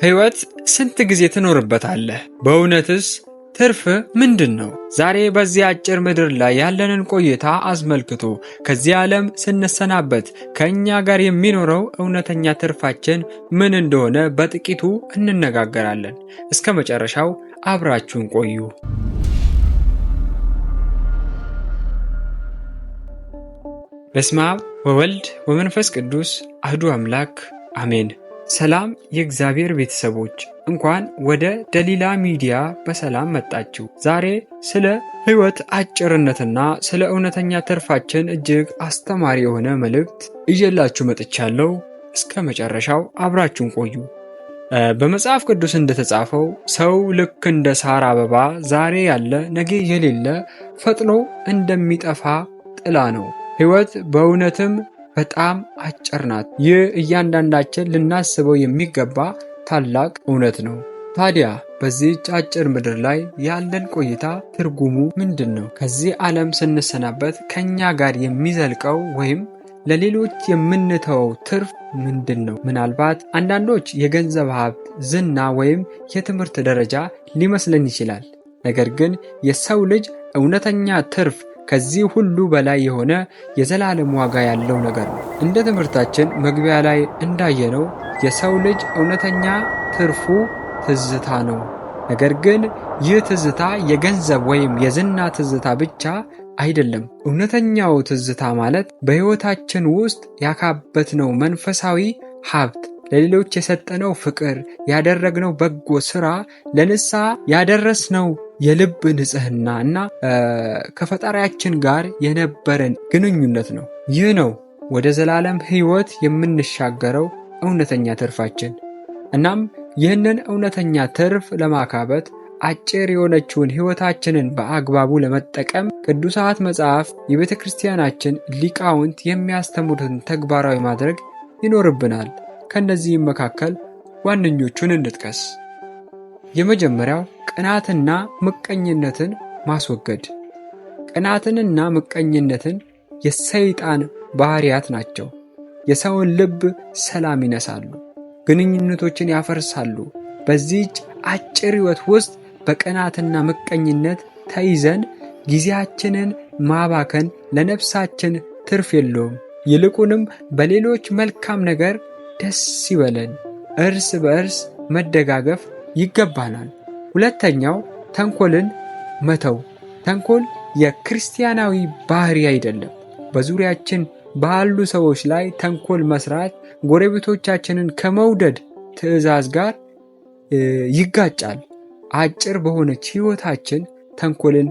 ሕይወት ስንት ጊዜ ትኖርበታለህ? በእውነትስ ትርፍ ምንድን ነው? ዛሬ በዚህ አጭር ምድር ላይ ያለንን ቆይታ አስመልክቶ ከዚህ ዓለም ስንሰናበት ከእኛ ጋር የሚኖረው እውነተኛ ትርፋችን ምን እንደሆነ በጥቂቱ እንነጋገራለን። እስከ መጨረሻው አብራችሁን ቆዩ። በስመ አብ ወወልድ ወመንፈስ ቅዱስ አህዱ አምላክ አሜን። ሰላም የእግዚአብሔር ቤተሰቦች፣ እንኳን ወደ ደሊላ ሚዲያ በሰላም መጣችሁ። ዛሬ ስለ ሕይወት አጭርነትና ስለ እውነተኛ ትርፋችን እጅግ አስተማሪ የሆነ መልእክት ይዤላችሁ መጥቻለሁ። እስከ መጨረሻው አብራችሁን ቆዩ። በመጽሐፍ ቅዱስ እንደተጻፈው ሰው ልክ እንደ ሳር አበባ ዛሬ ያለ ነገ የሌለ ፈጥኖ እንደሚጠፋ ጥላ ነው። ሕይወት በእውነትም በጣም አጭር ናት። ይህ እያንዳንዳችን ልናስበው የሚገባ ታላቅ እውነት ነው። ታዲያ በዚህች አጭር ምድር ላይ ያለን ቆይታ ትርጉሙ ምንድን ነው? ከዚህ ዓለም ስንሰናበት ከኛ ጋር የሚዘልቀው ወይም ለሌሎች የምንተወው ትርፍ ምንድን ነው? ምናልባት አንዳንዶች የገንዘብ ሀብት፣ ዝና ወይም የትምህርት ደረጃ ሊመስለን ይችላል። ነገር ግን የሰው ልጅ እውነተኛ ትርፍ ከዚህ ሁሉ በላይ የሆነ የዘላለም ዋጋ ያለው ነገር ነው። እንደ ትምህርታችን መግቢያ ላይ እንዳየነው የሰው ልጅ እውነተኛ ትርፉ ትዝታ ነው። ነገር ግን ይህ ትዝታ የገንዘብ ወይም የዝና ትዝታ ብቻ አይደለም። እውነተኛው ትዝታ ማለት በሕይወታችን ውስጥ ያካበትነው መንፈሳዊ ሀብት፣ ለሌሎች የሰጠነው ፍቅር፣ ያደረግነው በጎ ሥራ፣ ለንስሐ ያደረስነው የልብ ንጽህና እና ከፈጣሪያችን ጋር የነበረን ግንኙነት ነው። ይህ ነው ወደ ዘላለም ሕይወት የምንሻገረው እውነተኛ ትርፋችን። እናም ይህንን እውነተኛ ትርፍ ለማካበት አጭር የሆነችውን ሕይወታችንን በአግባቡ ለመጠቀም ቅዱሳት መጽሐፍ፣ የቤተ ክርስቲያናችን ሊቃውንት የሚያስተምሩትን ተግባራዊ ማድረግ ይኖርብናል። ከእነዚህም መካከል ዋነኞቹን እንጥቀስ። የመጀመሪያው ቅናትና ምቀኝነትን ማስወገድ። ቅናትንና ምቀኝነትን የሰይጣን ባህሪያት ናቸው። የሰውን ልብ ሰላም ይነሳሉ፣ ግንኙነቶችን ያፈርሳሉ። በዚህች አጭር ሕይወት ውስጥ በቅናትና ምቀኝነት ተይዘን ጊዜያችንን ማባከን ለነፍሳችን ትርፍ የለውም። ይልቁንም በሌሎች መልካም ነገር ደስ ይበለን፣ እርስ በእርስ መደጋገፍ ይገባናል። ሁለተኛው ተንኮልን መተው። ተንኮል የክርስቲያናዊ ባህሪ አይደለም። በዙሪያችን ባሉ ሰዎች ላይ ተንኮል መስራት ጎረቤቶቻችንን ከመውደድ ትእዛዝ ጋር ይጋጫል። አጭር በሆነች ሕይወታችን ተንኮልን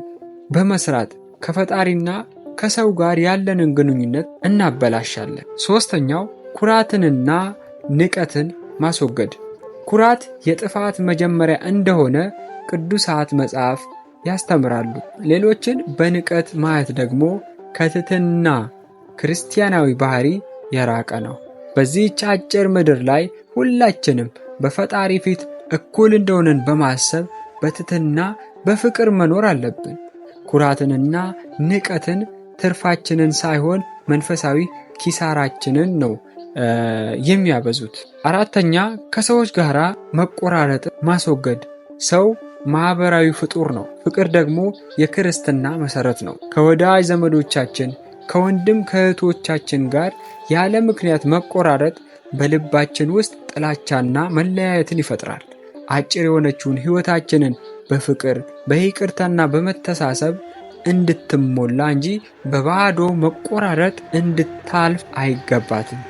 በመስራት ከፈጣሪና ከሰው ጋር ያለንን ግንኙነት እናበላሻለን። ሦስተኛው ኩራትንና ንቀትን ማስወገድ። ኩራት የጥፋት መጀመሪያ እንደሆነ ቅዱሳት መጽሐፍ ያስተምራሉ። ሌሎችን በንቀት ማየት ደግሞ ከትሕትና ክርስቲያናዊ ባህሪ የራቀ ነው። በዚህች አጭር ምድር ላይ ሁላችንም በፈጣሪ ፊት እኩል እንደሆነን በማሰብ በትሕትና በፍቅር መኖር አለብን። ኩራትንና ንቀትን ትርፋችንን ሳይሆን መንፈሳዊ ኪሳራችንን ነው የሚያበዙት። አራተኛ ከሰዎች ጋር መቆራረጥ ማስወገድ። ሰው ማህበራዊ ፍጡር ነው። ፍቅር ደግሞ የክርስትና መሰረት ነው። ከወዳጅ ዘመዶቻችን ከወንድም ከእህቶቻችን ጋር ያለ ምክንያት መቆራረጥ በልባችን ውስጥ ጥላቻና መለያየትን ይፈጥራል። አጭር የሆነችውን ሕይወታችንን በፍቅር በይቅርታና በመተሳሰብ እንድትሞላ እንጂ በባዶ መቆራረጥ እንድታልፍ አይገባትም።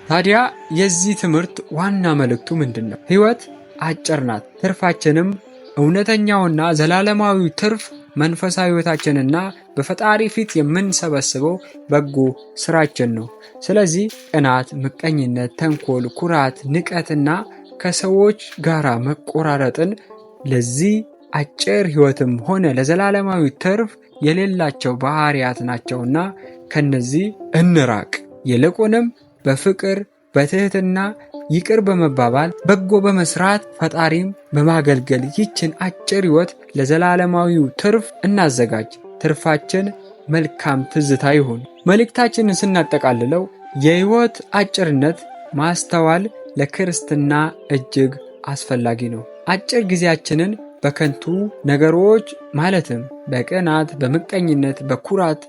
ታዲያ የዚህ ትምህርት ዋና መልእክቱ ምንድን ነው? ሕይወት አጭር ናት። ትርፋችንም እውነተኛውና ዘላለማዊ ትርፍ መንፈሳዊ ሕይወታችንና በፈጣሪ ፊት የምንሰበስበው በጎ ስራችን ነው። ስለዚህ ቅናት፣ ምቀኝነት፣ ተንኮል፣ ኩራት፣ ንቀትና ከሰዎች ጋር መቆራረጥን ለዚህ አጭር ሕይወትም ሆነ ለዘላለማዊ ትርፍ የሌላቸው ባህሪያት ናቸውና ከነዚህ እንራቅ። ይልቁንም በፍቅር በትህትና ይቅር በመባባል በጎ በመስራት ፈጣሪም በማገልገል ይችን አጭር ሕይወት ለዘላለማዊው ትርፍ እናዘጋጅ። ትርፋችን መልካም ትዝታ ይሁን። መልእክታችንን ስናጠቃልለው የሕይወት አጭርነት ማስተዋል ለክርስትና እጅግ አስፈላጊ ነው። አጭር ጊዜያችንን በከንቱ ነገሮች ማለትም በቅናት፣ በምቀኝነት፣ በኩራት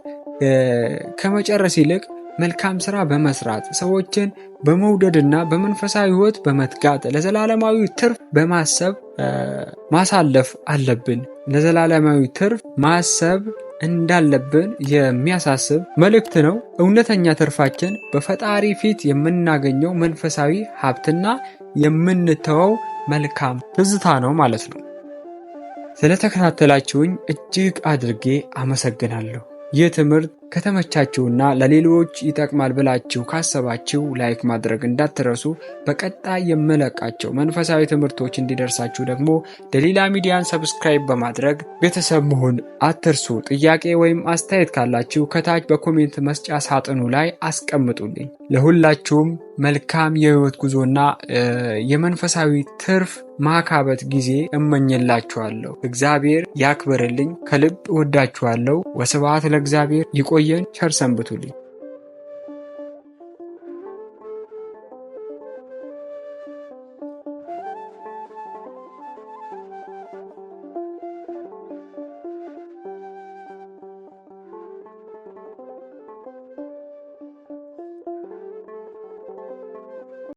ከመጨረስ ይልቅ መልካም ሥራ በመስራት ሰዎችን በመውደድና በመንፈሳዊ ሕይወት በመትጋት ለዘላለማዊ ትርፍ በማሰብ ማሳለፍ አለብን። ለዘላለማዊ ትርፍ ማሰብ እንዳለብን የሚያሳስብ መልእክት ነው። እውነተኛ ትርፋችን በፈጣሪ ፊት የምናገኘው መንፈሳዊ ሀብትና የምንተወው መልካም ትዝታ ነው ማለት ነው። ስለተከታተላችሁኝ እጅግ አድርጌ አመሰግናለሁ። ይህ ትምህርት ከተመቻችሁና ለሌሎች ይጠቅማል ብላችሁ ካሰባችሁ ላይክ ማድረግ እንዳትረሱ። በቀጣይ የምለቃቸው መንፈሳዊ ትምህርቶች እንዲደርሳችሁ ደግሞ ደሊላ ሚዲያን ሰብስክራይብ በማድረግ ቤተሰብ መሆን አትርሱ። ጥያቄ ወይም አስተያየት ካላችሁ ከታች በኮሜንት መስጫ ሳጥኑ ላይ አስቀምጡልኝ። ለሁላችሁም መልካም የህይወት ጉዞና የመንፈሳዊ ትርፍ ማካበት ጊዜ እመኝላችኋለሁ። እግዚአብሔር ያክብርልኝ። ከልብ ወዳችኋለሁ። ወስብሐት ለእግዚአብሔር። ይቆየን። ቸር ሰንብቱልኝ።